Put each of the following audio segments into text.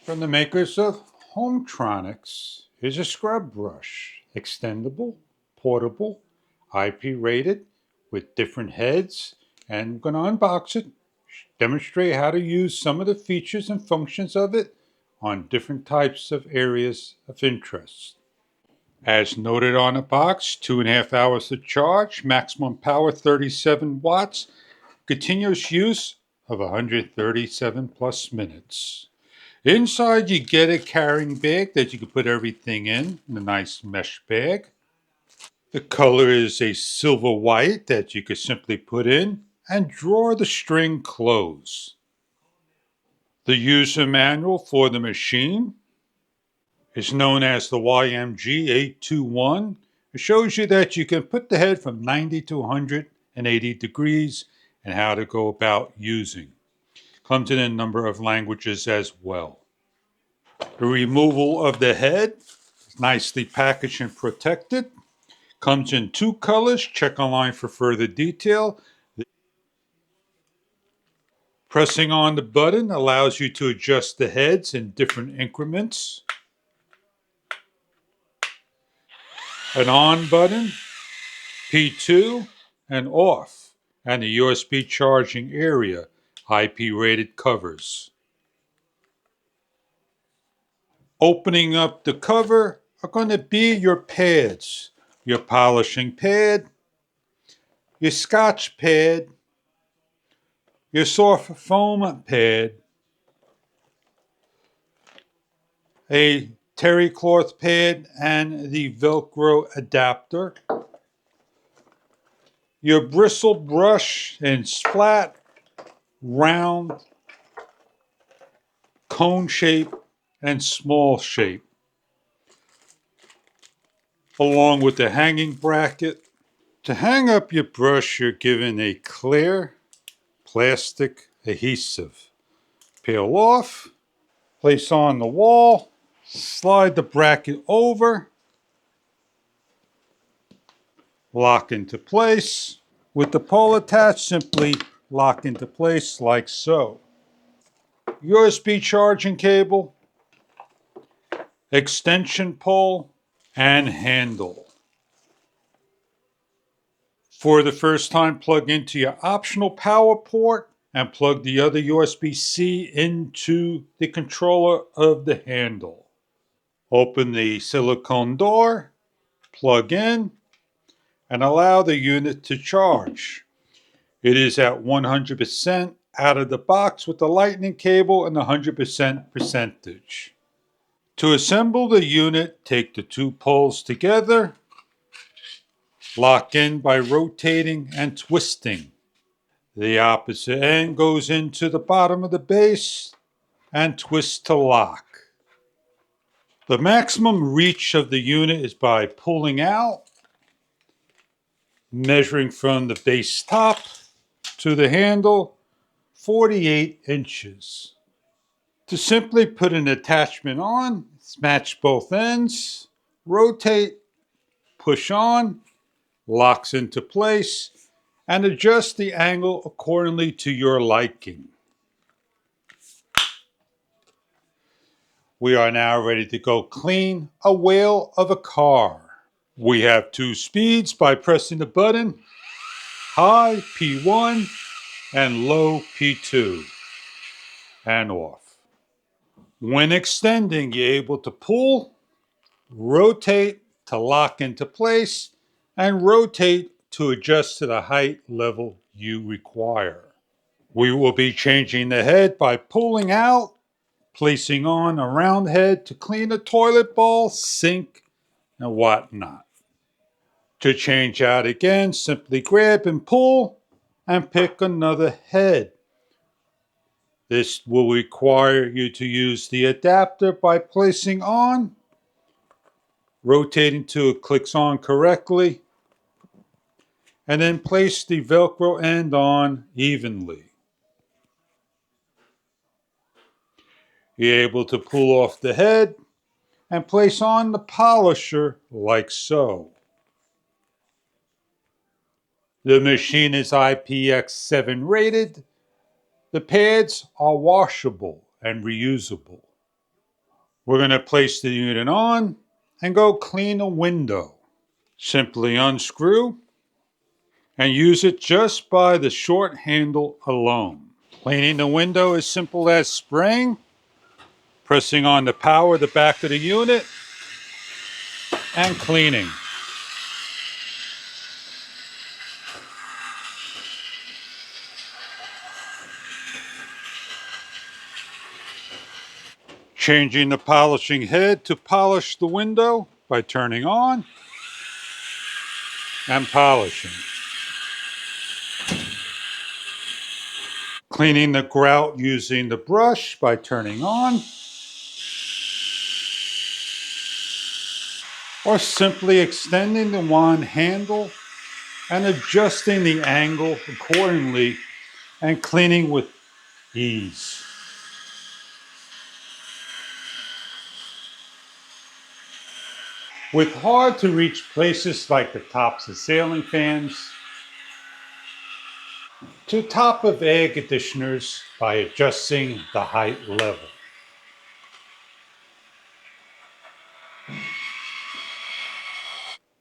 From the makers of Homtronics is a scrub brush, extendable, portable, IP rated, with different heads, and I'm going to unbox it, demonstrate how to use some of the features and functions of it on different types of areas of interest. As noted on the box, 2.5 hours to charge, maximum power 37 watts, continuous use of 137 plus minutes. Inside, you get a carrying bag that you can put everything in a nice mesh bag. The color is a silver white that you could simply put in and draw the string close. The user manual for the machine is known as the YMG821. It shows you that you can put the head from 90 to 180 degrees and how to go about using. Comes in a number of languages as well. The removal of the head is nicely packaged and protected. Comes in 2 colors. Check online for further detail. Pressing on the button allows you to adjust the heads in different increments. An on button, P2, and off, and the USB charging area, IP rated covers. Opening up the cover are going to be your pads, your polishing pad, your scotch pad, your soft foam pad, a terry cloth pad, and the Velcro adapter, your bristle brush in flat, round, cone shape, and small shape, along with the hanging bracket. To hang up your brush, you're given a clear plastic adhesive. Peel off, place on the wall, slide the bracket over, lock into place. With the pole attached, simply lock into place like so. USB charging cable, extension pole, and handle. For the first time, plug into your optional power port and plug the other USB-C into the controller of the handle. Open the silicone door, plug in, and allow the unit to charge. It is at 100% out of the box with the lightning cable and 100% percentage. To assemble the unit, take the 2 poles together, lock in by rotating and twisting. The opposite end goes into the bottom of the base and twists to lock. The maximum reach of the unit is by pulling out, measuring from the base top to the handle, 48 inches. To simply put an attachment on, match both ends, rotate, push on, locks into place, and adjust the angle accordingly to your liking. We are now ready to go clean a whale of a car. We have 2 speeds by pressing the button, high P1 and low P2, and off. When extending, you're able to pull, rotate to lock into place, and rotate to adjust to the height level you require. We will be changing the head by pulling out, placing on a round head to clean a toilet bowl, sink, and whatnot. To change out again, simply grab and pull and pick another head. This will require you to use the adapter by placing on, rotating till it clicks on correctly, and then place the Velcro end on evenly. You're able to pull off the head and place on the polisher like so. The machine is IPX7 rated. The pads are washable and reusable. We're going to place the unit on and go clean a window. Simply unscrew and use it just by the short handle alone. Cleaning the window is simple as spraying, pressing on the power at the back of the unit, and cleaning. Changing the polishing head to polish the window by turning on and polishing. Cleaning the grout using the brush by turning on, or simply extending the wand handle and adjusting the angle accordingly and cleaning with ease. With hard to reach places like the tops of ceiling fans, to top of air conditioners by adjusting the height level.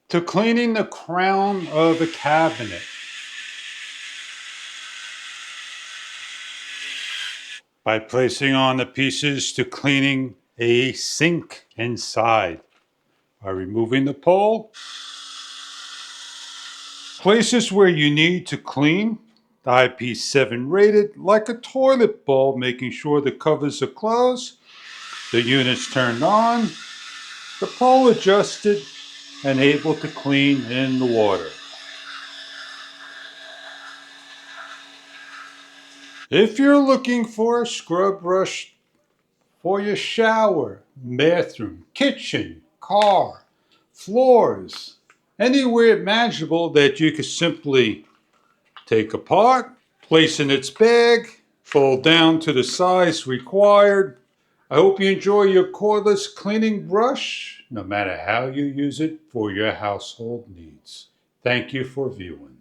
To cleaning the crown of a cabinet. By placing on the pieces to cleaning a sink inside. By removing the pole. Places where you need to clean. The IPX7 rated like a toilet bowl, making sure the covers are closed, the unit's turned on, the pole adjusted, and able to clean in the water. If you're looking for a scrub brush for your shower, bathroom, kitchen, car, floors, anywhere imaginable that you could simply take apart, place in its bag, fold down to the size required. I hope you enjoy your cordless cleaning brush, no matter how you use it for your household needs. Thank you for viewing.